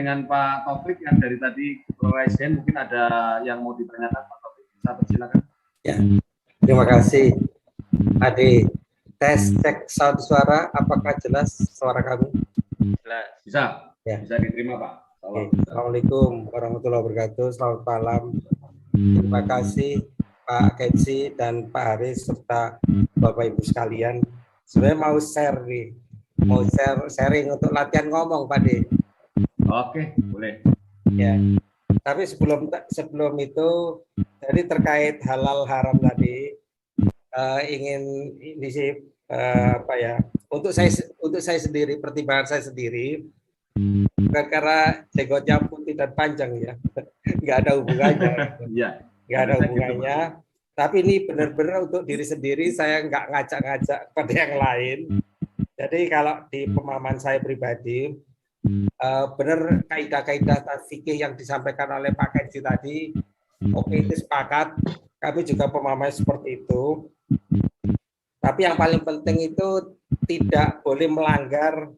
dengan Pak Taufik yang dari tadi OSN, mungkin ada yang mau ditanyakan Pak Taufik, bisa persilakan. Ya, terima kasih. Adi, tes cek sound suara, apakah jelas suara kami? Jelas. Bisa, ya. Bisa diterima Pak. Oke. Assalamualaikum warahmatullahi wabarakatuh. Selamat malam. Terima kasih Pak Kensi dan Pak Haris serta Bapak Ibu sekalian. Sebenarnya mau share nih, mau sharing untuk latihan ngomong Pak De. Oke, boleh. Ya. Tapi sebelum itu, jadi terkait halal haram tadi, ingin ini sih apa ya? Untuk saya sendiri, pertimbangan saya sendiri, bukan karena jenggotnya putih dan panjang ya, nggak ada hubungannya. Iya. Nggak ada hubungannya. Tapi ini benar-benar untuk diri sendiri, saya nggak ngajak-ngajak pada yang lain. Jadi kalau di pemahaman saya pribadi, benar kaidah-kaidah fikih yang disampaikan oleh Pak Kensi tadi, oke, itu sepakat. Kami juga pemahaman seperti itu. Tapi yang paling penting itu tidak boleh melanggar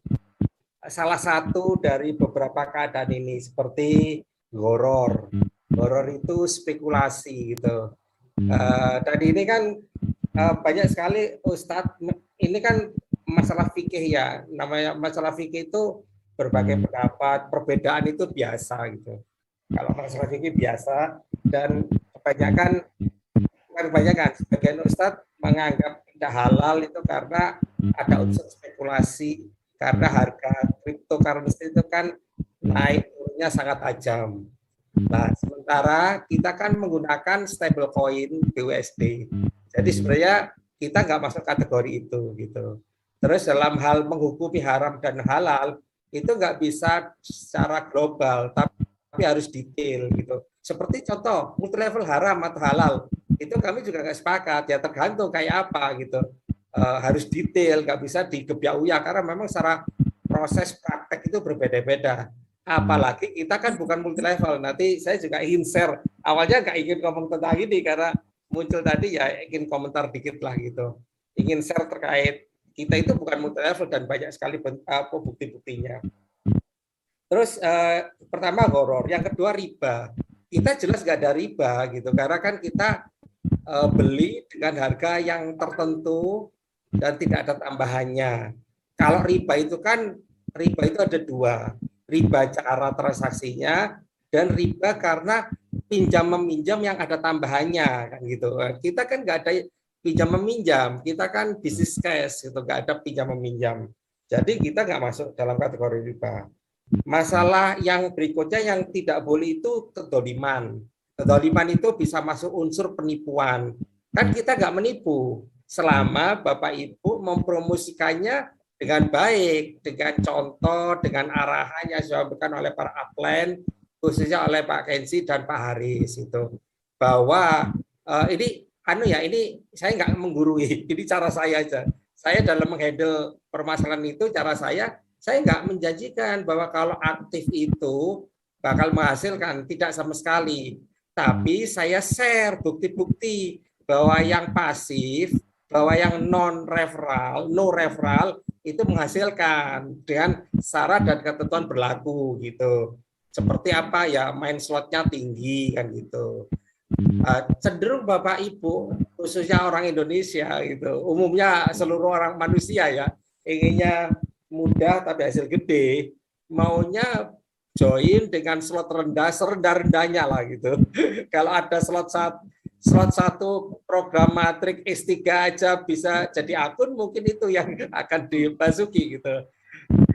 salah satu dari beberapa keadaan ini, seperti goror. Goror itu spekulasi gitu. Tadi ini kan banyak sekali Ustadz, ini kan masalah fikih ya, namanya masalah fikih itu berbagai pendapat, perbedaan itu biasa gitu. Kalau masalah fikih biasa, dan kebanyakan sebagian Ustadz menganggap tidak halal itu karena ada unsur spekulasi, karena harga cryptocurrency itu kan naik turunnya sangat tajam. Nah, sementara kita kan menggunakan stablecoin BUSD. Jadi sebenarnya kita nggak masuk kategori itu gitu. Terus dalam hal menghukumi haram dan halal itu nggak bisa secara global, tapi harus detail gitu. Seperti contoh multi level haram atau halal itu kami juga nggak sepakat, ya tergantung kayak apa gitu. Harus detail, nggak bisa digebyak-uyak karena memang secara proses praktek itu berbeda-beda. Apalagi kita kan bukan multi level. Nanti saya juga ingin share. Awalnya nggak ingin ngomong tentang ini karena muncul tadi ya ingin komentar dikit lah gitu. Ingin share terkait kita itu bukan multi level dan banyak sekali bukti-buktinya. Terus pertama goror, yang kedua riba. Kita jelas nggak ada riba gitu karena kan kita beli dengan harga yang tertentu dan tidak ada tambahannya. Kalau riba itu ada dua. Riba cara transaksinya dan riba karena pinjam meminjam yang ada tambahannya kan gitu. Kita kan nggak ada pinjam meminjam, kita kan bisnis cash gitu, nggak ada pinjam meminjam. Jadi kita nggak masuk dalam kategori riba. Masalah yang berikutnya yang tidak boleh itu kedoliman. Kedoliman itu bisa masuk unsur penipuan. Kan kita nggak menipu selama Bapak Ibu mempromosikannya dengan baik, dengan contoh, dengan arahan yang disampaikan oleh para upline, khususnya oleh Pak Kensi dan Pak Haris itu, bahwa ini saya nggak menggurui, ini cara saya aja. Saya dalam menghandle permasalahan itu, cara saya nggak menjanjikan bahwa kalau aktif itu bakal menghasilkan, tidak sama sekali. Tapi saya share bukti-bukti bahwa yang pasif, bahwa yang no referral itu menghasilkan dengan syarat dan ketentuan berlaku gitu. Seperti apa ya, main slotnya tinggi kan gitu. Cenderung Bapak Ibu khususnya orang Indonesia gitu, umumnya seluruh orang manusia ya, inginnya mudah tapi hasil gede, maunya join dengan slot rendah serendah-rendahnya lah gitu. Kalau ada slot satu program matrik S3 aja bisa jadi akun, mungkin itu yang akan dimasuki gitu.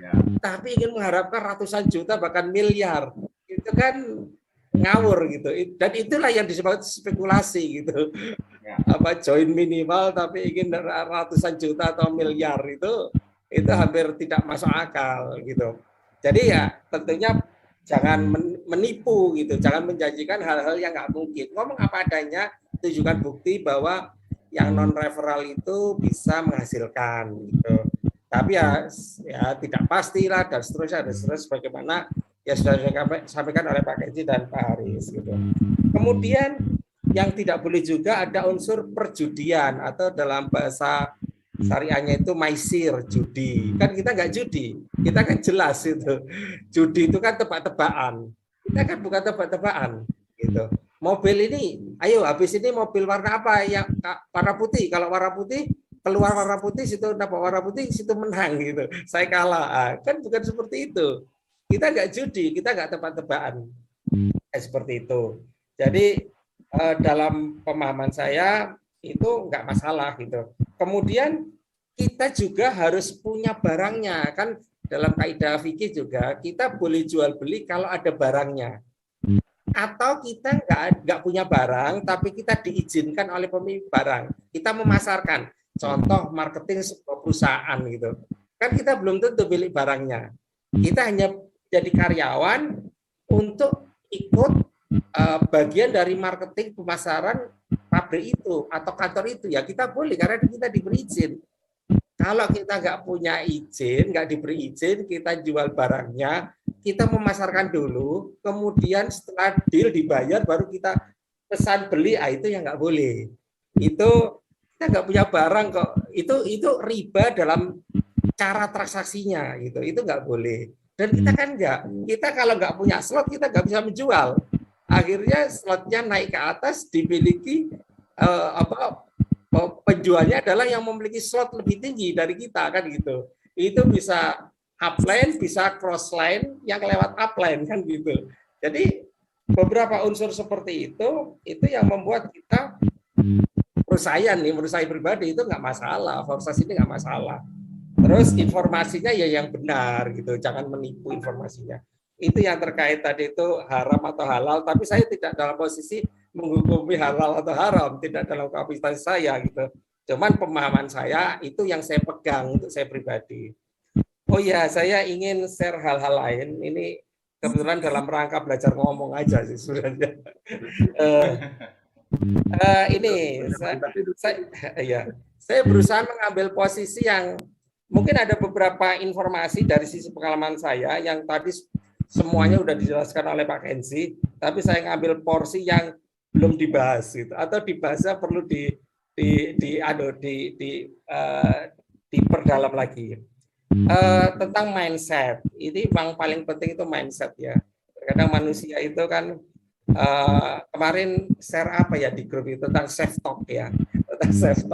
Ya. Tapi ingin mengharapkan ratusan juta bahkan miliar, itu kan ngawur gitu. Dan itulah yang disebut spekulasi gitu. Ya. Apa join minimal tapi ingin ratusan juta atau miliar, itu hampir tidak masuk akal gitu. Jadi ya tentunya jangan menipu gitu, jangan menjanjikan hal-hal yang nggak mungkin. Ngomong apa adanya, tunjukkan bukti bahwa yang non referral itu bisa menghasilkan gitu. Tapi ya tidak pastilah dan seterusnya bagaimana ya sudah disampaikan oleh Pak Kensi dan Pak Haris gitu. Kemudian yang tidak boleh juga ada unsur perjudian atau dalam bahasa syariahnya itu maisir, judi. Kan kita nggak judi, kita kan jelas itu. Judi itu kan tebak-tebakan. Kita kan bukan tebak-tebakan, gitu. Mobil ini, ayo habis ini mobil warna apa? Yang warna putih. Kalau warna putih keluar warna putih, situ dapat warna putih, situ menang gitu. Saya kalah. Kan bukan seperti itu. Kita nggak judi, kita nggak tebak-tebakan. Seperti itu. Jadi dalam pemahaman saya itu nggak masalah gitu. Kemudian kita juga harus punya barangnya, kan dalam kaidah fikih juga kita boleh jual beli kalau ada barangnya. Atau kita nggak punya barang tapi kita diizinkan oleh pemilik barang, kita memasarkan. Contoh marketing sebuah perusahaan gitu. Kan kita belum tentu milik barangnya. Kita hanya jadi karyawan untuk ikut bagian dari marketing pemasaran pabrik itu atau kantor itu, ya kita boleh karena kita diberi izin. Kalau kita nggak punya izin, nggak diberi izin, kita jual barangnya, kita memasarkan dulu, kemudian setelah deal dibayar baru kita pesan beli, itu yang nggak boleh. Itu kita nggak punya barang kok. Itu riba dalam cara transaksinya, gitu. Itu nggak boleh. Dan kita kan nggak. Kita kalau nggak punya slot, kita nggak bisa menjual. Akhirnya slotnya naik ke atas, dimiliki penjualnya adalah yang memiliki slot lebih tinggi dari kita, kan gitu. Itu bisa upline, bisa crossline yang lewat upline, kan gitu. Jadi beberapa unsur seperti itu yang membuat kita, menurut saya pribadi itu nggak masalah, forsasi ini nggak masalah. Terus informasinya ya yang benar gitu, jangan menipu informasinya. Itu yang terkait tadi itu haram atau halal, tapi saya tidak dalam posisi menghukumi halal atau haram, tidak dalam kapasitas saya gitu. Cuman pemahaman saya itu yang saya pegang untuk saya pribadi. Oh ya, saya ingin share hal-hal lain. Ini kebetulan dalam rangka belajar ngomong aja sih sebenarnya. Saya berusaha mengambil posisi yang mungkin ada beberapa informasi dari sisi pengalaman saya yang tadi semuanya sudah dijelaskan oleh Pak Kenzi, tapi saya ngambil porsi yang belum dibahas gitu, atau dibahasnya perlu diperdalam lagi. Tentang mindset, ini yang paling penting itu mindset ya. Kadang manusia itu kan kemarin share apa ya di grup itu tentang self talk ya, tentang self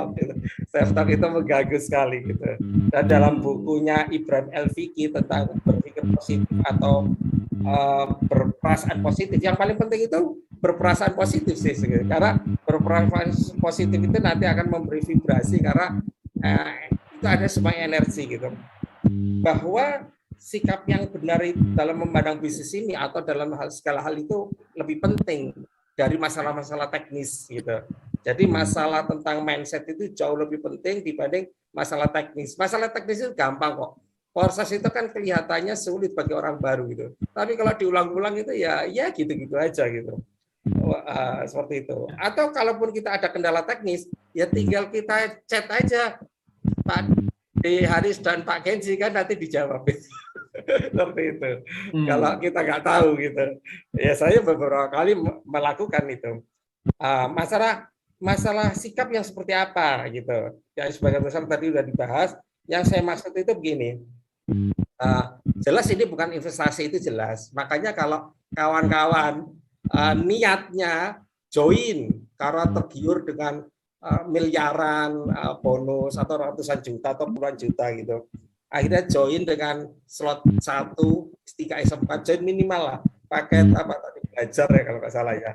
talk itu mengganggu sekali gitu. Dan dalam bukunya Ibrahim El-Fiqi tentang berpikir positif atau berperasaan positif, yang paling penting itu berperasaan positif sih, karena berperasaan positif itu nanti akan memberi vibrasi, karena itu ada sebuah energi gitu, bahwa sikap yang benar dalam memandang bisnis ini atau dalam segala hal itu lebih penting dari masalah-masalah teknis gitu. Jadi masalah tentang mindset itu jauh lebih penting dibanding masalah teknis. Masalah teknis itu gampang kok. Proses itu kan kelihatannya sulit bagi orang baru gitu. Tapi kalau diulang-ulang itu ya gitu-gitu aja gitu. Seperti itu. Atau kalaupun kita ada kendala teknis, ya tinggal kita chat aja Pak Haris dan Pak Kenzi, kan nanti dijawab. Seperti itu. Kalau kita nggak tahu gitu. Ya saya beberapa kali melakukan itu. Masalah sikap yang seperti apa gitu. Yang sebagian besar tadi sudah dibahas. Yang saya maksud itu begini. Jelas ini bukan investasi, itu jelas. Makanya kalau kawan-kawan niatnya join karena tergiur dengan miliaran bonus atau ratusan juta atau puluhan juta gitu, akhirnya join dengan slot 1, 3, S4, join minimal lah paket apa tadi belajar ya kalau nggak salah ya.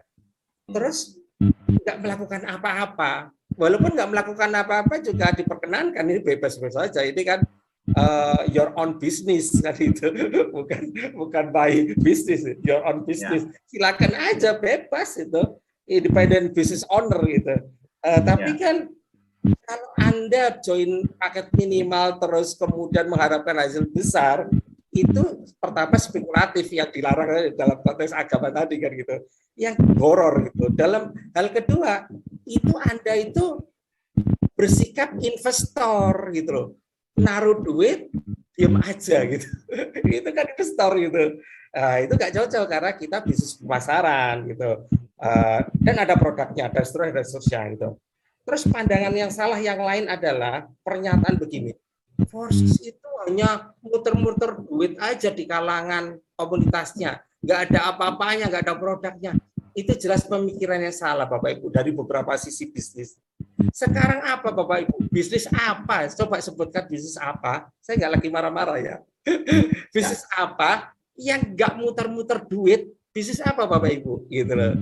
Terus nggak melakukan apa-apa, walaupun nggak melakukan apa-apa juga diperkenankan, ini bebas-bebas saja, ini kan your own business kan itu, bukan by business, your own business. Silakan aja, bebas itu, independent business owner gitu. Tapi kan kalau Anda join paket minimal terus kemudian mengharapkan hasil besar, itu pertama spekulatif yang dilarang dalam konteks agama tadi kan gitu, yang horor gitu. Dalam hal kedua, itu Anda itu bersikap investor gitu loh, naruh duit diam aja gitu. Itu kan investor gitu. Itu nggak cocok karena kita bisnis pemasaran gitu. Dan ada produknya, ada seterusnya gitu. Terus pandangan yang salah yang lain adalah pernyataan begini, Forces itu hanya muter-muter duit aja di kalangan komunitasnya, nggak ada apa-apanya, nggak ada produknya. Itu jelas pemikirannya salah Bapak Ibu dari beberapa sisi bisnis. Sekarang apa Bapak Ibu? Bisnis apa? Coba sebutkan bisnis apa? Saya nggak lagi marah-marah ya. Bisnis apa yang nggak muter-muter duit? Bisnis apa Bapak Ibu? Gitu loh.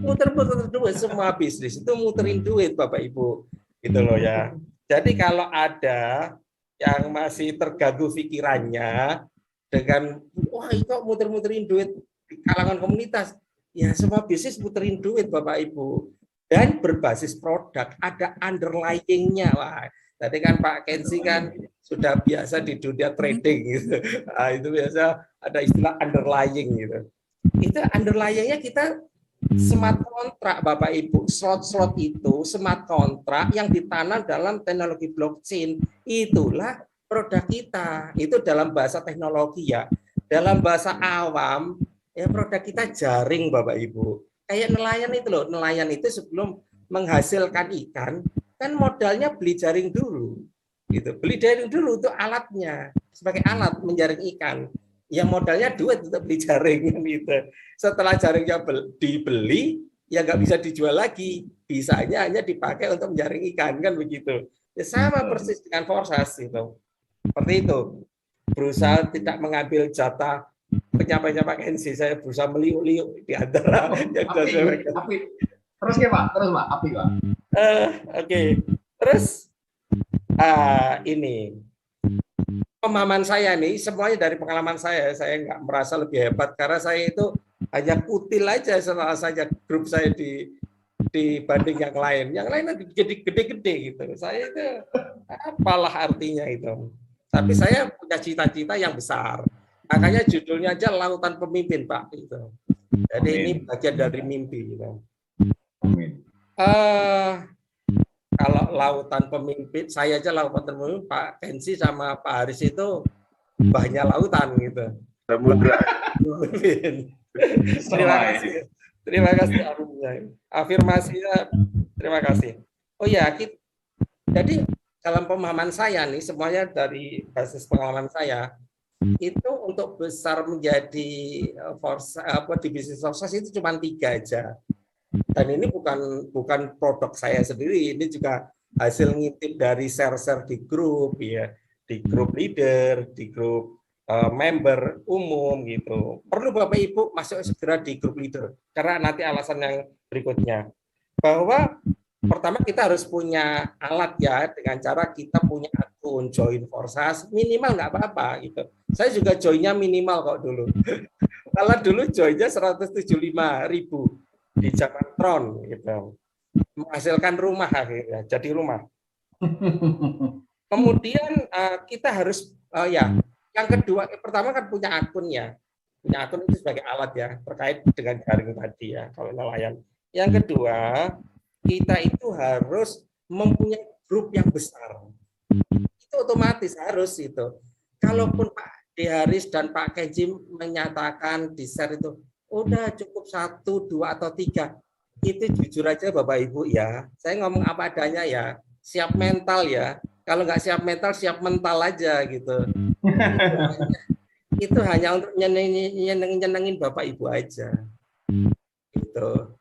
Muter-muter duit, semua bisnis itu muterin duit Bapak Ibu. Gitu loh ya. Jadi kalau ada yang masih terganggu pikirannya dengan wah itu muter-muterin duit di kalangan komunitas, ya semua bisnis muterin duit Bapak Ibu, dan berbasis produk, ada underlying-nya. Wah, tadi kan Pak Kenzi kan sudah biasa di dunia trading gitu. Nah, itu biasa ada istilah underlying gitu. Itu underlying-nya kita smart kontrak Bapak Ibu. Slot-slot itu smart kontrak yang ditanam dalam teknologi blockchain. Itulah produk kita. Itu dalam bahasa teknologi ya. Dalam bahasa awam ya produk kita jaring Bapak Ibu. Kayak nelayan itu loh. Nelayan itu sebelum menghasilkan ikan kan modalnya beli jaring dulu. Gitu. Beli jaring dulu untuk alatnya sebagai alat menjaring ikan. Yang modalnya duit untuk beli jaring gitu. Setelah jaringnya dibeli, ya nggak bisa dijual lagi. Bisanya hanya dipakai untuk menjaring ikan, kan begitu. Ya sama persis dengan Forsas itu. Seperti itu. Berusaha tidak mengambil jatah penyampainya Pak Kenzi. Saya berusaha meliuk-liuk di antara yang api. Terus ya Pak, api Pak. Oke. Terus ini pemahaman saya nih, semuanya dari pengalaman saya nggak merasa lebih hebat karena saya itu hanya kutil aja saja grup saya dibanding yang lain. Yang lain gede-gede gitu. Saya itu apalah artinya itu. Tapi saya punya cita-cita yang besar. Makanya judulnya aja Lautan Pemimpin, Pak. Gitu. Jadi ini bagian dari mimpi. Gitu. Kalau lautan pemimpin, saya aja lautan pemimpin, Pak Kenzi sama Pak Haris itu banyak lautan gitu. Terima kasih. Terima kasih afirmasinya. Terima kasih. Oh ya, jadi dalam pemahaman saya nih, semuanya dari basis pengalaman saya, itu untuk besar menjadi di bisnis sukses itu cuma 3 aja. Dan ini bukan produk saya sendiri, ini juga hasil ngintip dari share-share di grup ya, di grup leader, di grup member umum gitu. Perlu Bapak Ibu masuk segera di grup leader karena nanti alasan yang berikutnya bahwa pertama kita harus punya alat ya, dengan cara kita punya akun join Forsas minimal nggak apa-apa gitu. Saya juga joinnya minimal kok dulu. Kalau dulu joinnya 175.000 di zaman Tron gitu, menghasilkan rumah akhirnya jadi rumah. Kemudian kita harus ya yang kedua, pertama kan punya akun itu sebagai alat ya terkait dengan jaring tadi ya kalau nelayan. Yang kedua, kita itu harus mempunyai grup yang besar, itu otomatis harus itu. Kalaupun Pak D. Haris dan Pak Kenzi menyatakan di share itu udah cukup 1, 2 atau 3, itu jujur aja Bapak Ibu ya, saya ngomong apa adanya ya, siap mental ya, kalau nggak siap mental siap mental aja gitu. Itu hanya untuk nyenengin Bapak Ibu aja gitu.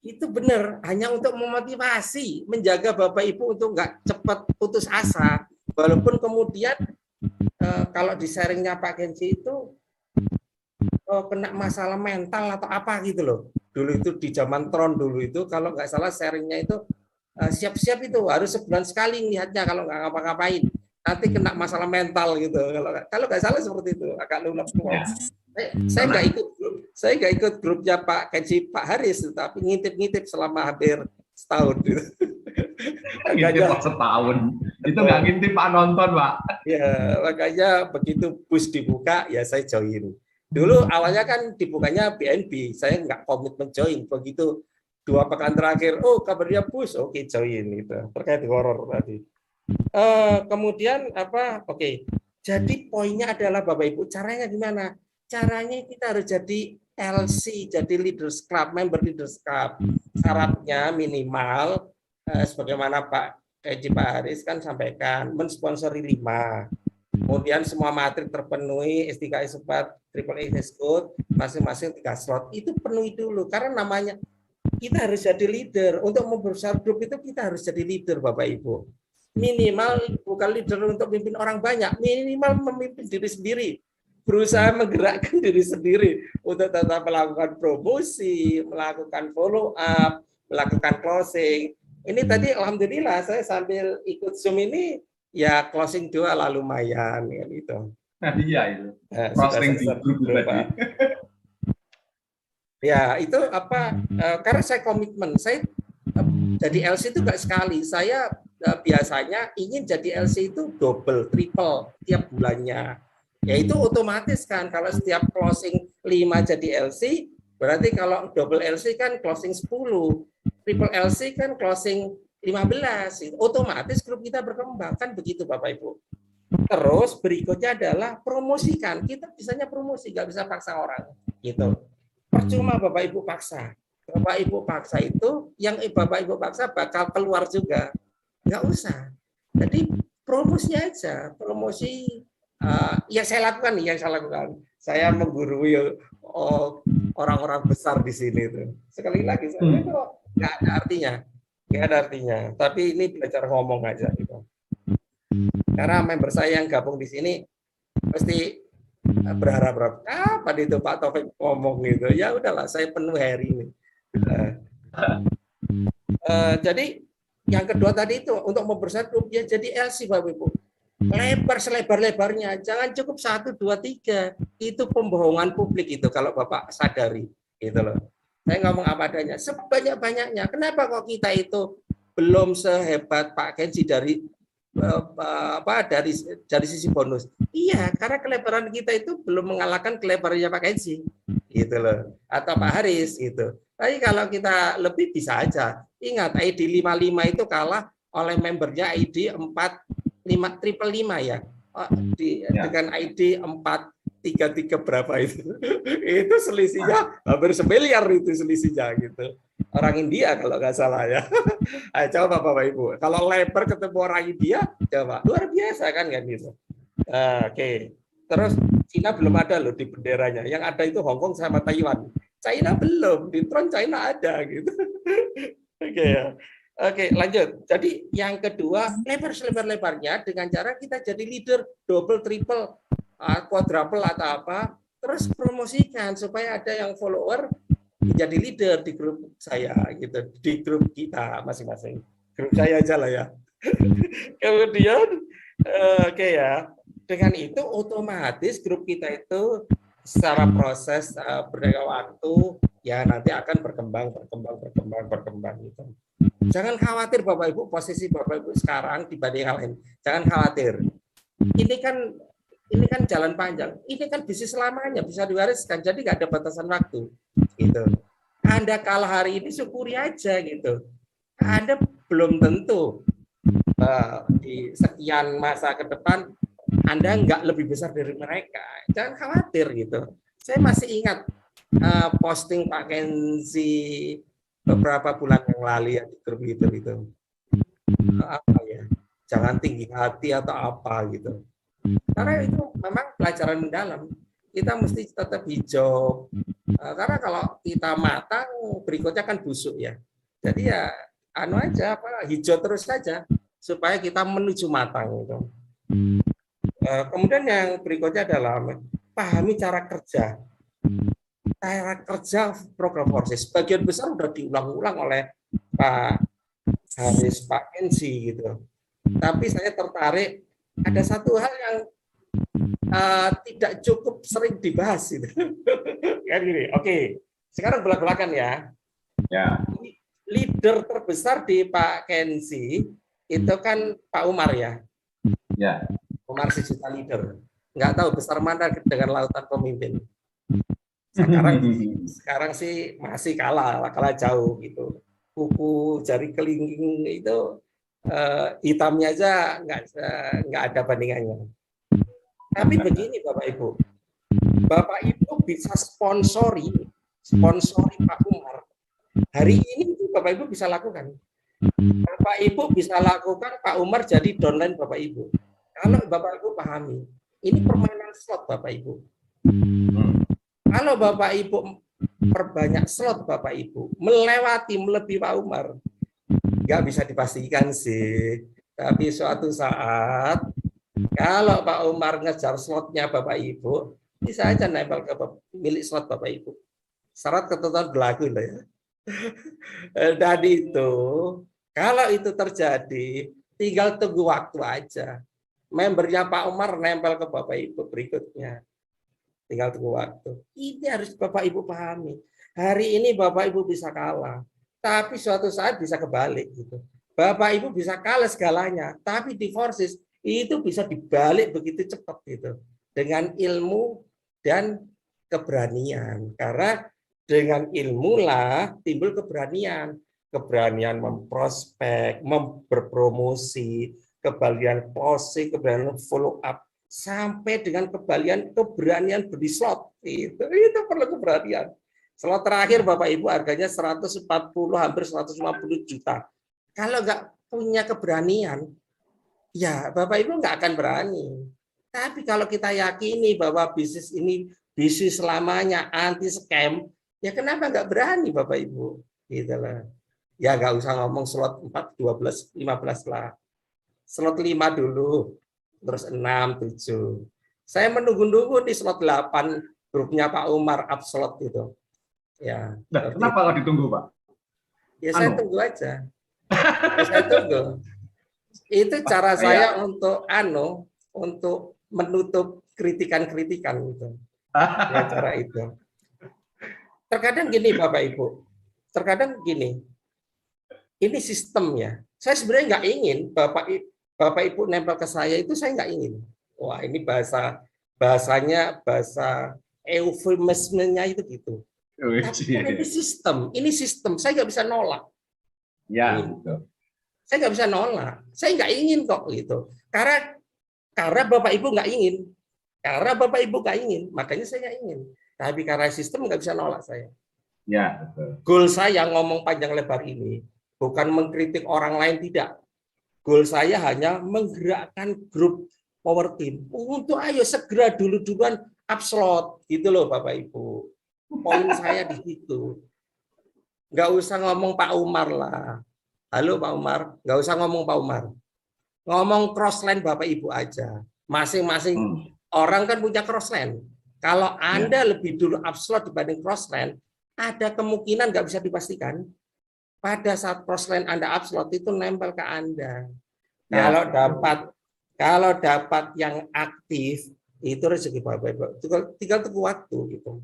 Itu benar, hanya untuk memotivasi, menjaga Bapak Ibu untuk nggak cepat putus asa, walaupun kemudian kalau di sharingnya Pak Kenzi itu kena masalah mental atau apa gitu loh. Dulu itu di zaman Tron dulu itu kalau nggak salah sharingnya itu siap-siap itu harus sebulan sekali lihatnya kalau nggak ngapa-ngapain nanti kena masalah mental gitu. Kalau nggak salah seperti itu, agak lunak semua. Saya nggak ikut grupnya Pak Kenzi, Pak Haris, tapi ngintip-ngintip selama hampir setahun gitu. Ngintip setahun. Itu nggak ngintip Pak, nonton Pak. Ya makanya begitu bus dibuka ya saya join. Dulu awalnya kan dibukanya BNB, saya nggak komitmen join. Begitu 2 pekan terakhir, oh kabarnya bus, oke join gitu. Terkait horor tadi. Kemudian apa? Oke. Jadi poinnya adalah Bapak Ibu, caranya gimana? caranya kita harus jadi LC, jadi Leaders Club, member Leaders Club. Syaratnya minimal, sebagaimana Pak Haris kan sampaikan, mensponsori 5. Kemudian semua matrik terpenuhi, STKI 4, Triple A Good, masing-masing 3 slot. Itu penuhi dulu, karena namanya kita harus jadi leader. Untuk membesar grup itu kita harus jadi leader, Bapak Ibu. Minimal bukan leader untuk memimpin orang banyak, minimal memimpin diri sendiri. Berusaha menggerakkan diri sendiri untuk tetap melakukan promosi, melakukan follow up, melakukan closing. Ini tadi alhamdulillah saya sambil ikut Zoom ini ya closing 2 lah lumayan ya gitu. Nah, iya itu. Closing di grup tadi. Ya, itu apa? Karena saya komitmen, saya jadi LC itu nggak sekali. Saya biasanya ingin jadi LC itu double, triple tiap bulannya. Ya itu otomatis kan kalau setiap closing 5 jadi LC, berarti kalau double LC kan closing 10, triple LC kan closing 15. Otomatis grup kita berkembang kan begitu Bapak Ibu. Terus berikutnya adalah promosikan. Kita bisanya promosi, nggak bisa paksa orang gitu. Percuma Bapak Ibu paksa. Bapak Ibu paksa itu yang Bapak Ibu paksa bakal keluar juga. Nggak usah. Jadi promosi aja, promosi. Yang saya lakukan nih, yang saya lakukan, saya menggurui orang-orang besar di sini tuh. Sekali lagi, saya itu nggak ada artinya, nggak ada artinya. Tapi ini belajar ngomong aja gitu. Karena member saya yang gabung di sini pasti berharap kapan itu Pak Taufik ngomong gitu. Ya udahlah, saya penuh hari ini. Jadi yang kedua tadi itu untuk memperbesar grup ya jadi LC Bapak Ibu. Lebar selebar-lebarnya, jangan cukup 1, 2, 3. Itu pembohongan publik itu kalau Bapak sadari, gitu loh. Saya ngomong apa adanya, sebanyak-banyaknya. Kenapa kok kita itu belum sehebat Pak Kenzi dari sisi bonus? Iya, karena kelebaran kita itu belum mengalahkan kelebarannya Pak Kenzi, gitu loh. Atau Pak Haris, gitu. Tapi kalau kita lebih bisa aja. Ingat, ID 55 itu kalah oleh membernya ID 555 ya. Dengan ID 433 berapa itu? Itu selisihnya hampir semiliar itu selisihnya gitu. Orang India kalau nggak salah ya. Ayo, coba Bapak Ibu. Kalau lebar ketemu orang India, coba luar biasa kan gitu. Oke. Terus Cina belum ada loh di benderanya. Yang ada itu Hong Kong sama Taiwan. China belum. Di tron China ada gitu. Oke ya. Oke, lanjut. Jadi yang kedua, lebar selebar-lebarnya dengan cara kita jadi leader double, triple, quadruple atau apa, terus promosikan supaya ada yang follower menjadi leader di grup saya gitu, di grup kita masing-masing. Grup saya aja lah ya. Kemudian oke ya. Dengan itu otomatis grup kita itu secara proses berdaya waktu ya nanti akan berkembang gitu. Jangan khawatir Bapak Ibu posisi Bapak Ibu sekarang dibanding yang lain. Jangan khawatir. Ini kan jalan panjang. Ini kan bisnis selamanya bisa diwariskan. Jadi nggak ada batasan waktu. Gitu. Anda kalah hari ini syukuri aja gitu. Anda belum tentu di sekian masa ke depan Anda nggak lebih besar dari mereka. Jangan khawatir gitu. Saya masih ingat posting Pak Kenzi beberapa bulan yang lalu ya di grup itu apa ya, jangan tinggi hati atau apa gitu, karena itu memang pelajaran mendalam. Kita mesti tetap hijau, karena kalau kita matang berikutnya kan busuk ya. Jadi ya aja hijau terus saja supaya kita menuju matang gitu. Kemudian yang berikutnya adalah pahami cara kerja program Forces. Sebagian besar sudah diulang-ulang oleh Pak Haris, Pak Kenzi gitu. Tapi saya tertarik ada satu hal yang tidak cukup sering dibahas gitu. Kan gini. Oke. Sekarang belak-belakan ya. Ya. Leader terbesar di Pak Kenzi itu kan Pak Umar ya. Ya. Umar 1 juta leader. Nggak tahu besar mana dengan lautan pemimpin. Sekarang sih masih kalah jauh gitu. Kuku jari kelingking itu hitamnya aja nggak ada bandingannya. Tapi begini Bapak Ibu, Bapak Ibu bisa sponsori Pak Umar. Hari ini Bapak Ibu bisa lakukan. Bapak Ibu bisa lakukan Pak Umar jadi downline Bapak Ibu. Kalau Bapak Ibu pahami, ini permainan slot Bapak Ibu. Kalau Bapak Ibu perbanyak slot Bapak Ibu, melebihi Pak Umar, nggak bisa dipastikan sih. Tapi suatu saat, kalau Pak Umar ngejar slotnya Bapak Ibu, bisa aja nempel ke milik slot Bapak Ibu. Syarat ketentuan berlaku loh ya. Dan itu, kalau itu terjadi, tinggal tunggu waktu aja. Membernya Pak Umar nempel ke Bapak Ibu berikutnya. Tinggal tunggu waktu. Ini harus Bapak Ibu pahami. Hari ini Bapak Ibu bisa kalah, tapi suatu saat bisa kebalik gitu. Bapak Ibu bisa kalah segalanya, tapi di forces itu bisa dibalik begitu cepat gitu. Dengan ilmu dan keberanian. Karena dengan ilmu lah timbul keberanian. Keberanian memprospek, berpromosi, keberanian posting, keberanian follow up, sampai dengan keberanian beli slot. Itu perlu keberanian. Slot terakhir Bapak Ibu harganya 140 hampir 150 juta. Kalau nggak punya keberanian, ya Bapak Ibu nggak akan berani. Tapi kalau kita yakini bahwa bisnis ini bisnis selamanya anti scam, ya kenapa nggak berani Bapak Ibu? Gitu lah. Ya nggak usah ngomong slot 4, 12, 15 lah. Slot 5 dulu, terus 6, 7. Saya menunggu-nunggu di slot 8 grupnya Pak Umar up slot gitu. Ya. Nah, kenapa nggak ditunggu, Pak? Ya saya tunggu aja. Saya tunggu. Itu cara saya untuk menutup kritikan-kritikan gitu. Ya, cara itu. Terkadang gini Bapak Ibu. Terkadang gini. Ini sistemnya. Saya sebenarnya nggak ingin Bapak Ibu nempel ke saya itu saya nggak ingin. Wah, ini bahasanya bahasa eufemismenya itu gitu. Tapi ini sistem. Saya nggak bisa nolak. Ya, gitu. Saya nggak bisa nolak. Saya nggak ingin kok gitu. Karena Bapak Ibu nggak ingin. Karena Bapak Ibu nggak ingin, makanya saya nggak ingin. Tapi karena sistem nggak bisa nolak saya. Ya, betul. Goal saya ngomong panjang lebar ini bukan mengkritik orang lain, tidak. Goal saya hanya menggerakkan grup power team untuk ayo segera duluan upslot gitu loh Bapak Ibu. Poin saya di situ. Nggak usah ngomong Pak Umar lah. Halo Pak Umar, nggak usah ngomong Pak Umar. Ngomong crossline Bapak Ibu aja. Masing-masing orang kan punya crossline. Kalau Anda lebih dulu upslot dibanding crossline, ada kemungkinan nggak bisa dipastikan. Pada saat crossline Anda upslot itu nempel ke Anda. Ya. Kalau dapat yang aktif, itu rezeki Bapak Ibu. Tinggal tunggu waktu gitu.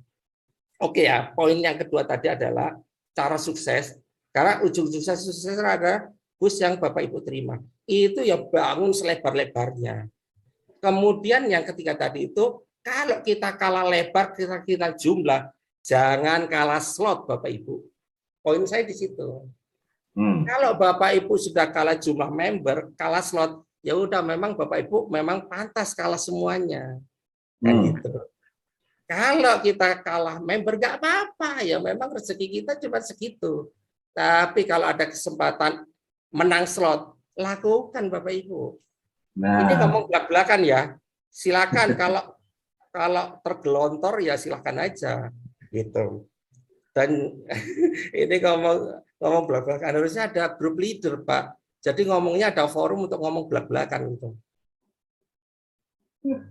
Oke ya, poin yang kedua tadi adalah cara sukses. Karena ujung sukses ada bus yang Bapak Ibu terima. Itu ya bangun selebar-lebarnya. Kemudian yang ketiga tadi itu, kalau kita kalah lebar, kita jumlah, jangan kalah slot Bapak Ibu. Poin saya di situ. Kalau Bapak Ibu sudah kalah jumlah member, kalah slot, ya udah memang Bapak Ibu memang pantas kalah semuanya. Kan gitu. Kalau kita kalah member nggak apa-apa, ya memang rezeki kita cuma segitu. Tapi kalau ada kesempatan menang slot, lakukan Bapak Ibu. Nah. Ini ngomong belak-belakan ya. Silakan kalau tergelontor ya silakan aja gitu. Dan ini ngomong belak-belakan, harusnya ada grup leader Pak. Jadi ngomongnya ada forum untuk ngomong belak-belakan gitu.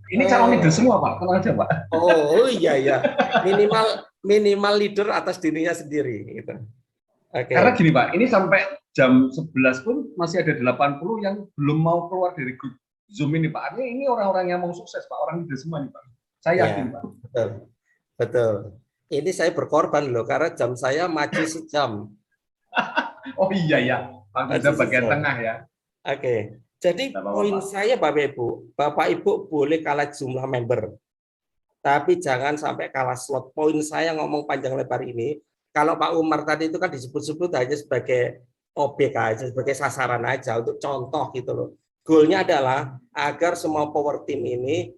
Ini calon leader semua Pak, tenang aja Pak. Oh iya ya, minimal leader atas dirinya sendiri gitu. Okay. Karena gini Pak, ini sampai jam 11 pun masih ada 80 yang belum mau keluar dari grup Zoom ini Pak. Artinya ini orang-orang yang mau sukses Pak, orang leader semua nih Pak. Saya yakin Pak. Betul. Ini saya berkorban loh, karena jam saya maju sejam. Oh iya ya, Pak Guda bagian tengah ya. Oke. Jadi poin saya Bapak Ibu boleh kalah jumlah member, tapi jangan sampai kalah slot. Poin saya ngomong panjang lebar ini, kalau Pak Umar tadi itu kan disebut-sebut hanya sebagai objek aja, sebagai sasaran aja untuk contoh gitu loh. Goalnya adalah agar semua power team ini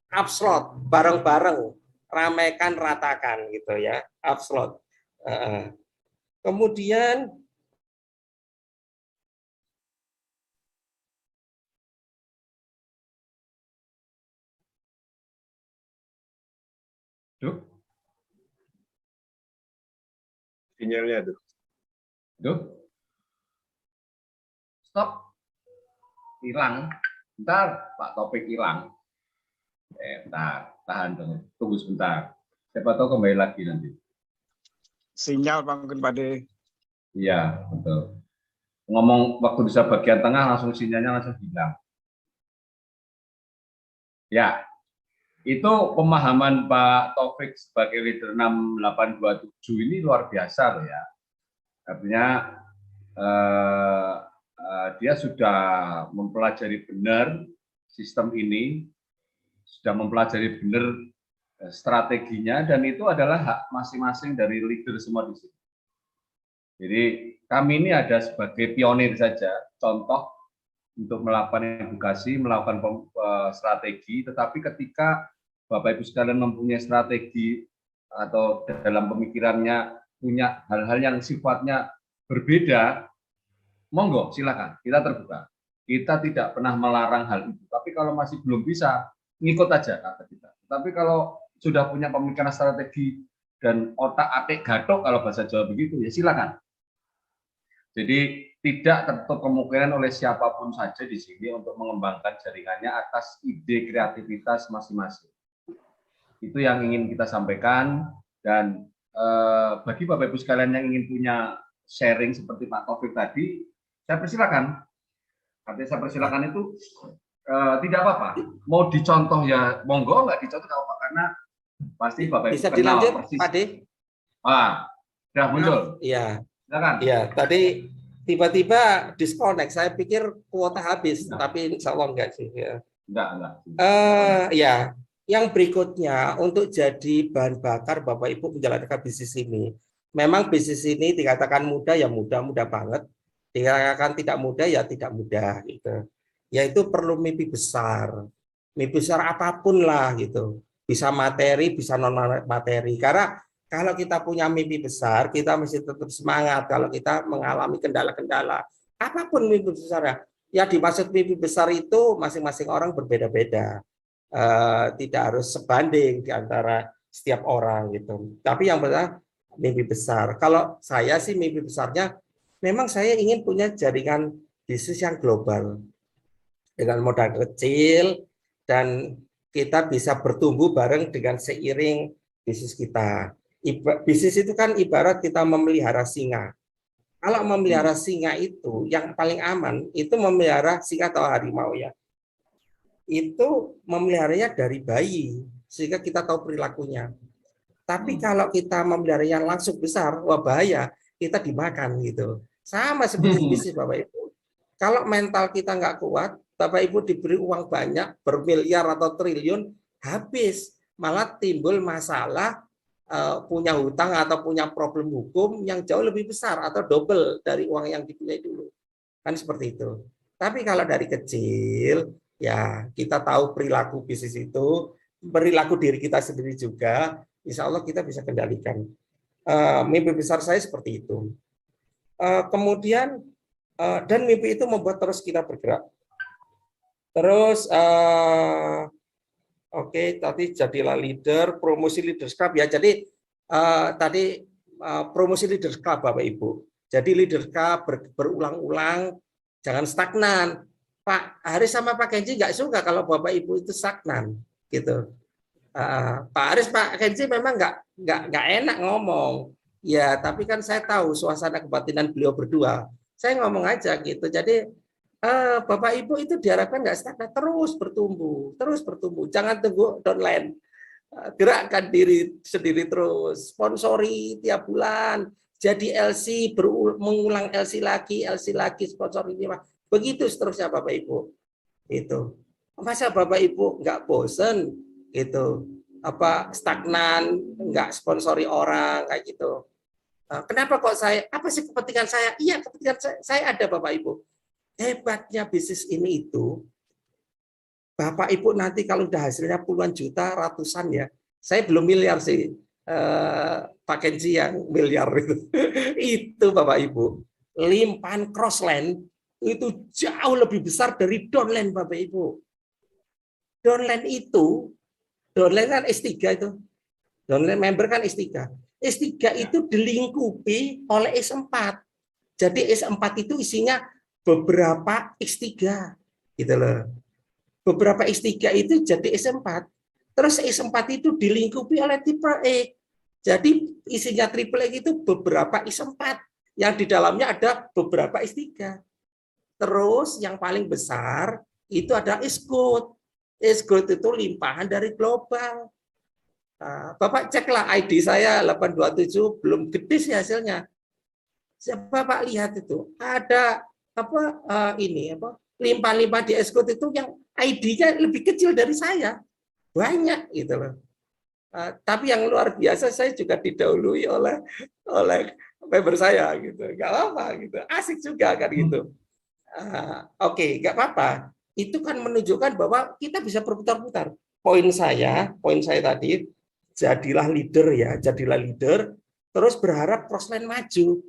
upslot bareng-bareng, ramaikan ratakan gitu ya, upslot. Kemudian Duh, Sinyalnya tuh. duh, stop, hilang. Bentar, Pak Topik hilang. Bentar, tahan dong, tunggu sebentar. Siapa tahu kembali lagi nanti. Sinyal mungkin Pak De. Iya, betul. Ngomong waktu bisa bagian tengah langsung sinyalnya langsung hilang. Ya, itu pemahaman Pak Taufik sebagai leader 6827 ini luar biasa loh ya. Artinya dia sudah mempelajari benar sistem ini, sudah mempelajari benar strateginya, dan itu adalah hak masing-masing dari leader semua di sini. Jadi kami ini ada sebagai pionir saja, contoh untuk melakukan edukasi, melakukan strategi, tetapi ketika Bapak Ibu sekalian mempunyai strategi atau dalam pemikirannya punya hal-hal yang sifatnya berbeda, monggo silakan, kita terbuka. Kita tidak pernah melarang hal itu, tapi kalau masih belum bisa, ngikut aja kata kita. Tapi kalau sudah punya pemikiran strategi dan otak-atik gatok kalau bahasa Jawa begitu, ya silakan. Jadi tidak tertutup kemungkinan oleh siapapun saja di sini untuk mengembangkan jaringannya atas ide kreativitas masing-masing. Itu yang ingin kita sampaikan, dan bagi Bapak Ibu sekalian yang ingin punya sharing seperti Pak Taufik tadi, saya persilakan. Artinya saya persilakan itu tidak apa-apa. Mau dicontoh ya monggo, nggak dicontoh nggak apa-apa, karena pasti Bapak Ibu bisa kenal dilanjut persis. Pak De? Sudah muncul. Iya. Silakan. Iya, tadi tiba-tiba disconnect. Saya pikir kuota habis, tapi insya Allah enggak sih. Ya. Enggak. Ya, yang berikutnya untuk jadi bahan bakar Bapak Ibu menjalankan bisnis ini. Memang bisnis ini dikatakan mudah ya mudah banget. Dikatakan tidak mudah ya tidak mudah gitu. Yaitu perlu mimpi besar. Mimpi besar apapun lah gitu. Bisa materi, bisa non materi. Karena kalau kita punya mimpi besar, kita mesti tetap semangat. Kalau kita mengalami kendala-kendala, apapun mimpi besar ya dimaksud mimpi besar itu masing-masing orang berbeda-beda. Tidak harus sebanding di antara setiap orang gitu. Tapi yang benar mimpi besar. Kalau saya sih mimpi besarnya, memang saya ingin punya jaringan bisnis yang global dengan modal kecil dan kita bisa bertumbuh bareng dengan seiring bisnis kita. Bisnis itu kan ibarat kita memelihara singa. Kalau memelihara singa itu yang paling aman itu memelihara singa atau harimau ya. Itu memeliharanya dari bayi sehingga kita tahu perilakunya. Tapi kalau kita memeliharanya langsung besar, wah bahaya, kita dimakan gitu. Sama seperti bisnis Bapak Ibu. Kalau mental kita nggak kuat, Bapak Ibu diberi uang banyak, bermiliar atau triliun, habis. Malah timbul masalah punya hutang atau punya problem hukum yang jauh lebih besar atau double dari uang yang dipunyai dulu. Kan seperti itu. Tapi kalau dari kecil, ya kita tahu perilaku bisnis itu, perilaku diri kita sendiri juga, insya Allah kita bisa kendalikan. Mimpi besar saya seperti itu. Kemudian, dan mimpi itu membuat terus kita bergerak. Terus, oke, tadi jadilah leader, promosi Leaders Club ya. Jadi tadi promosi Leaders Club Bapak Ibu. Jadi Leaders Club berulang-ulang, jangan stagnan. Pak Haris sama Pak Kenji nggak suka kalau Bapak Ibu itu stagnan, gitu. Pak Haris, Pak Kenji memang nggak enak ngomong. Ya, tapi kan saya tahu suasana kebatinan beliau berdua. Saya ngomong aja gitu. Jadi Bapak Ibu itu diharapkan nggak stagnan, terus bertumbuh. Jangan tunggu downline. Gerakkan diri sendiri terus, sponsori tiap bulan, jadi LC, mengulang LC lagi, sponsor ini. Begitu seterusnya Bapak Ibu. Itu. Masa Bapak Ibu nggak bosen gitu, stagnan, nggak sponsori orang kayak gitu. Kenapa kok apa sih kepentingan saya? Iya, kepentingan saya ada Bapak Ibu. Hebatnya bisnis ini itu Bapak Ibu nanti kalau udah hasilnya puluhan juta, ratusan ya. Saya belum miliar sih. Pak Kenzi yang miliar itu. Itu Bapak Ibu. Limpahan crossland itu jauh lebih besar dari downland Bapak Ibu. Downland kan S3 itu. Downland member kan S3. S3 itu dilingkupi oleh S4. Jadi S4 itu isinya beberapa X3 gitu loh. Beberapa X3 itu jadi S4. Terus S4 itu dilingkupi oleh triple X. Jadi isinya triple X itu beberapa X4 yang di dalamnya ada beberapa X3. Terus yang paling besar itu ada S-Gold. S-Gold itu limpahan dari global. Bapak ceklah ID saya 827 belum gede sih hasilnya. Bapak lihat itu ada apa limpah-limpah di S-Gold itu yang ID-nya lebih kecil dari saya. Banyak gitu loh. Tapi yang luar biasa saya juga didahului oleh member saya gitu. Enggak apa-apa gitu. Asik juga kan gitu. Oke, enggak apa-apa. Itu kan menunjukkan bahwa kita bisa berputar-putar. Poin saya tadi, jadilah leader, terus berharap crossline maju.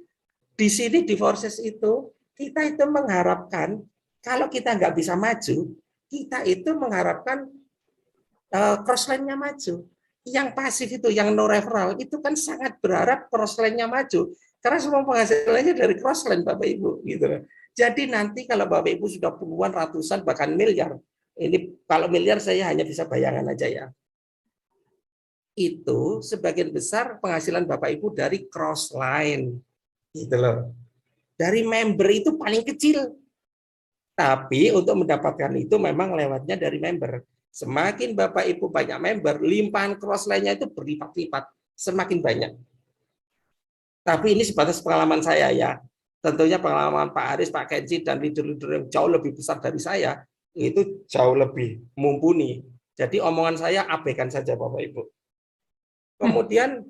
Di sini di Forces itu, kita itu mengharapkan, kalau kita nggak bisa maju, kita itu mengharapkan crossline-nya maju. Yang pasif itu, yang no referral, itu kan sangat berharap crossline-nya maju. Karena semua penghasilannya dari crossline, Bapak Ibu. Gitu. Jadi nanti kalau Bapak Ibu sudah puluhan, ratusan, bahkan miliar, ini kalau miliar saya hanya bisa bayangan aja ya. Itu sebagian besar penghasilan Bapak Ibu dari crossline. Gitu loh. Dari member itu paling kecil. Tapi untuk mendapatkan itu memang lewatnya dari member. Semakin Bapak Ibu banyak member, limpahan crossline-nya itu berlipat-lipat, semakin banyak. Tapi ini sebatas pengalaman saya ya. Tentunya pengalaman Pak Aris, Pak Kenzi, dan leader-leader yang jauh lebih besar dari saya, itu jauh lebih mumpuni. Jadi omongan saya abaikan saja Bapak Ibu. Kemudian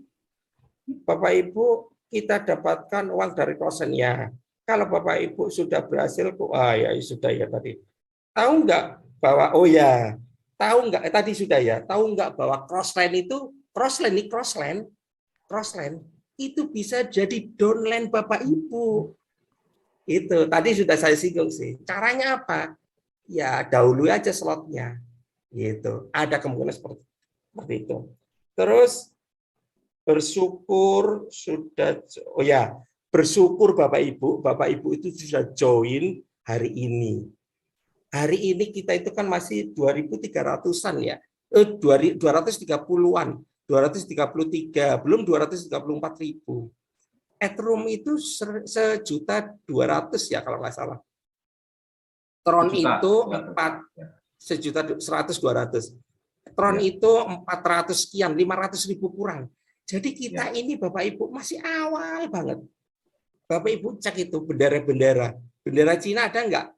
Bapak Ibu kita dapatkan uang dari crossline-nya. Kalau Bapak Ibu sudah berhasil, ya sudah ya tadi. Tahu nggak bahwa tadi sudah ya. Tahu nggak bahwa crossline itu bisa jadi downline Bapak Ibu. Itu tadi sudah saya singgung sih. Caranya apa? Ya dahulu aja slotnya. Gitu. Ada kemungkinan seperti itu. Terus bersyukur bersyukur Bapak Ibu itu sudah join hari ini. Hari ini kita itu kan masih 2.300-an ya. 230-an, 233, belum 234.000. Ethereum itu 1.200.000 ya kalau nggak salah. Tron itu 1.100.200. Tron itu 400 sekian, 500.000 kurang. Jadi kita ini Bapak Ibu masih awal banget. Bapak Ibu cek itu bendera-bendera. Bendera Cina ada nggak?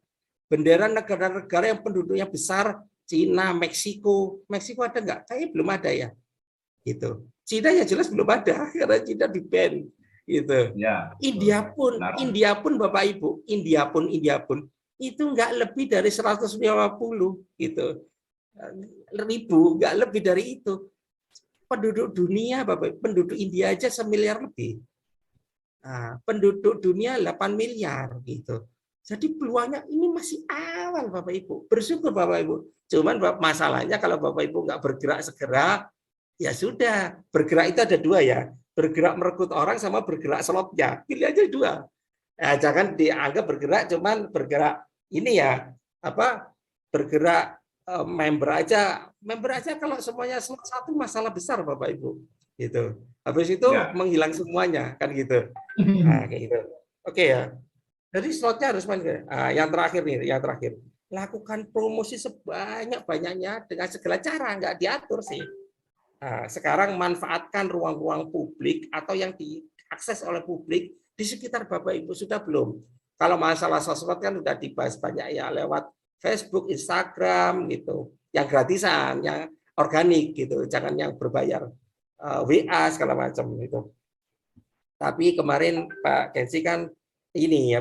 Bendera negara-negara yang penduduknya besar, Cina, Meksiko. Meksiko ada nggak? Kayaknya belum ada ya. Gitu. Cina ya jelas belum ada karena Cina di-ban. Gitu. Ya, India pun Bapak Ibu, India pun itu nggak lebih dari 150 gitu. Ribu, nggak lebih dari itu. Penduduk dunia, Bapak, penduduk India aja 1 miliar lebih. Nah, penduduk dunia 8 miliar gitu. Jadi peluangnya ini masih awal Bapak Ibu. Bersyukur Bapak Ibu. Cuman masalahnya kalau Bapak Ibu nggak bergerak segera, ya sudah. Bergerak itu ada dua ya. Bergerak merekrut orang sama bergerak slotnya. Pilih aja dua. Nah, jangan dianggap bergerak cuman bergerak ini ya. Bergerak member aja kalau semuanya slot satu masalah besar Bapak Ibu gitu. Habis itu menghilang semuanya kan gitu. Nah, kayak gitu. Oke ya. Jadi slotnya harus main. Yang terakhir. Lakukan promosi sebanyak-banyaknya dengan segala cara, nggak diatur sih. Nah, sekarang manfaatkan ruang-ruang publik atau yang diakses oleh publik di sekitar Bapak Ibu sudah belum? Kalau masalah sosmed kan sudah dibahas banyak ya lewat Facebook, Instagram gitu, yang gratisan, yang organik gitu, jangan yang berbayar, WA segala macam itu. Tapi kemarin Pak Kenzi kan ini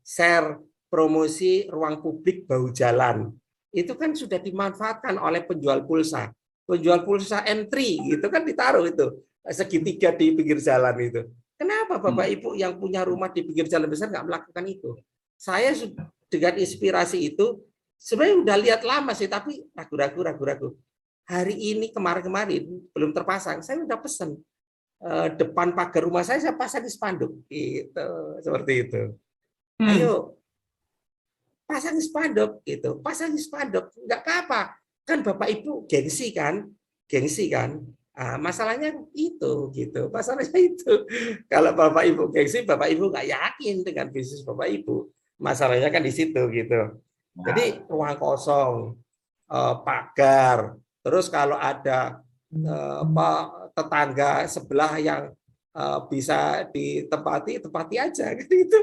share promosi ruang publik bahu jalan. itu kan sudah dimanfaatkan oleh penjual pulsa. Penjual pulsa M3 gitu kan ditaruh itu segitiga di pinggir jalan itu. Kenapa Bapak Ibu yang punya rumah di pinggir jalan besar nggak melakukan itu? Saya dengan inspirasi itu sebenarnya udah lihat lama sih, tapi ragu-ragu. Hari ini kemarin belum terpasang, saya udah pesen depan pagar rumah saya pasang spanduk gitu, seperti itu. Ayo pasang spanduk gitu, pasang spanduk nggak apa-apa, kan Bapak Ibu gengsi kan. Nah, masalahnya itu gitu, masalahnya itu kalau Bapak Ibu gengsi, Bapak Ibu nggak yakin dengan bisnis Bapak Ibu, masalahnya kan di situ gitu. Jadi ruang kosong, pagar, terus kalau ada tetangga sebelah yang bisa tempati aja gitu.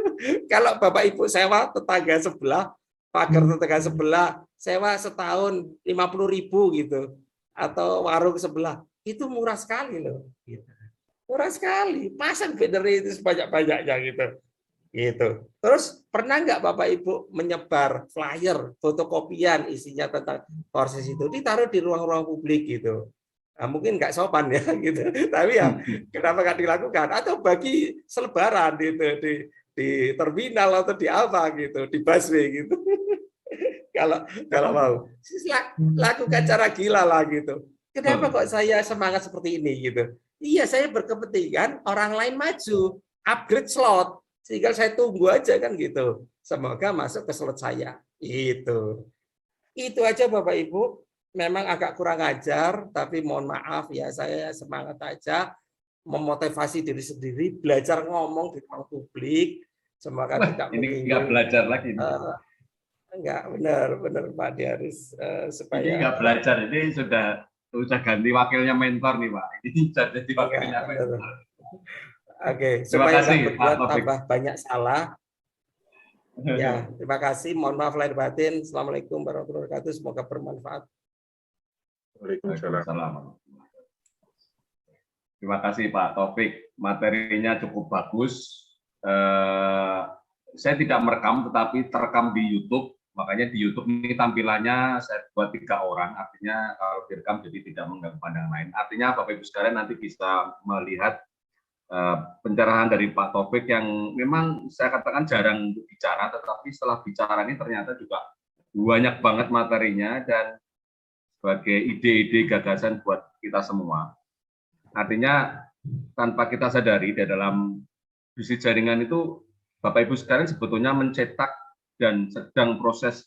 Kalau Bapak Ibu sewa tetangga sebelah, pagar tetangga sebelah, sewa setahun 50.000 gitu, atau warung sebelah, itu murah sekali loh. Gitu. Murah sekali, pasang banner itu sebanyak-banyaknya gitu. Gitu. Terus pernah nggak Bapak Ibu menyebar flyer, fotokopian isinya tentang Korsis itu, ditaruh di ruang-ruang publik gitu. Nah, mungkin nggak sopan ya gitu, tapi ya kenapa nggak dilakukan? Atau bagi selebaran gitu di terminal atau di apa gitu, di busway gitu. kalau mau lakukan cara gila lah gitu. Kenapa kok saya semangat seperti ini gitu? Iya, saya berkepentingan orang lain maju, upgrade slot, sehingga saya tunggu aja kan gitu. Semoga masuk ke slot saya. Itu aja Bapak Ibu. Memang agak kurang ajar, tapi mohon maaf ya, saya semangat aja memotivasi diri sendiri, belajar ngomong di ruang publik. Semoga tidak ini menyinggung. nggak belajar lagi. Enggak, benar Pak Diaris, supaya ini nggak belajar, ini sudah ganti wakilnya mentor nih Pak. Ini jadi wakilnya mentor. Oke, Terima supaya kasih, nggak berbuat tambah banyak salah. Ya, terima kasih. Mohon maaf lahir batin. Assalamualaikum warahmatullahi wabarakatuh. Semoga bermanfaat. Waalaikumsalam. Terima kasih Pak Taufik. Materinya cukup bagus. Saya tidak merekam, tetapi terekam di YouTube. Makanya di YouTube ini tampilannya saya buat 3 orang. Artinya kalau direkam jadi tidak mengganggu pandangan lain. Artinya Bapak Ibu sekalian nanti bisa melihat pencerahan dari Pak Taufik yang memang saya katakan jarang bicara, tetapi setelah bicara ini ternyata juga banyak banget materinya dan sebagai ide-ide gagasan buat kita semua. Artinya tanpa kita sadari di dalam bisnis jaringan itu Bapak Ibu sekalian sebetulnya mencetak dan sedang proses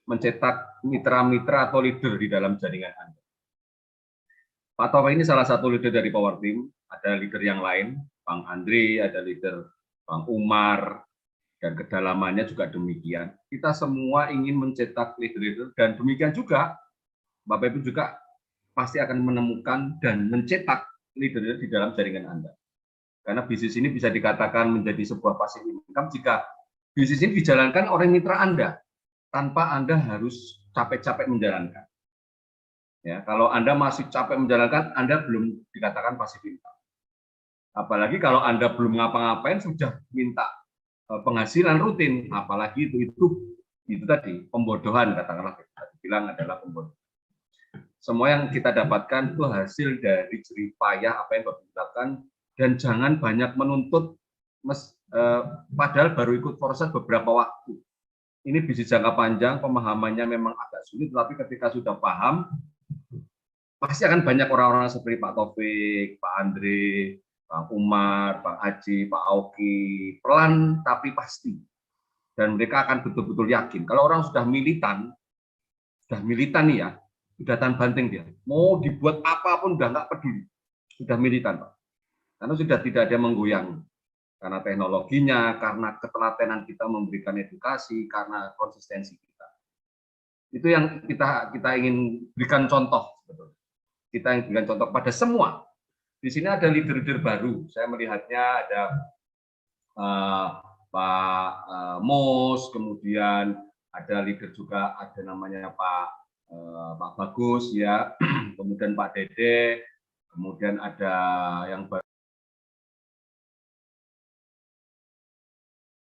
mencetak mitra-mitra atau leader di dalam jaringan Anda. Pak Taufik ini salah satu leader dari Power Team, ada leader yang lain, Bang Andri, ada leader Bang Umar, dan kedalamannya juga demikian. Kita semua ingin mencetak leader-leader, dan demikian juga Bapak Ibu juga pasti akan menemukan dan mencetak leader di dalam jaringan Anda. Karena bisnis ini bisa dikatakan menjadi sebuah passive income jika bisnis ini dijalankan oleh mitra Anda, tanpa Anda harus capek-capek menjalankan. Ya, kalau Anda masih capek menjalankan, Anda belum dikatakan passive income. Apalagi kalau Anda belum ngapa-ngapain sudah minta penghasilan rutin, apalagi itu tadi pembodohan, katakanlah kita bilang adalah pembodohan. Semua yang kita dapatkan itu hasil dari jerih payah apa yang Bapak lakukan, dan jangan banyak menuntut padahal baru ikut proses beberapa waktu. Ini bisnis jangka panjang, pemahamannya memang agak sulit, tapi ketika sudah paham, pasti akan banyak orang-orang seperti Pak Taufik, Pak Andre, Bang Umar, Bang Haji, Pak Auki, pelan tapi pasti. Dan mereka akan betul-betul yakin. Kalau orang sudah militan nih ya, sudah tahan banting dia. Mau dibuat apapun udah nggak peduli. Sudah militan, Pak. Karena sudah tidak ada menggoyang. Karena teknologinya, karena ketelatenan kita memberikan edukasi, karena konsistensi kita. Itu yang kita ingin berikan contoh. Kita ingin berikan contoh pada semua. Di sini ada leader-leader baru. Saya melihatnya ada Pak Mos, kemudian ada leader juga, ada namanya Pak Bagus ya, kemudian Pak Dede, kemudian ada yang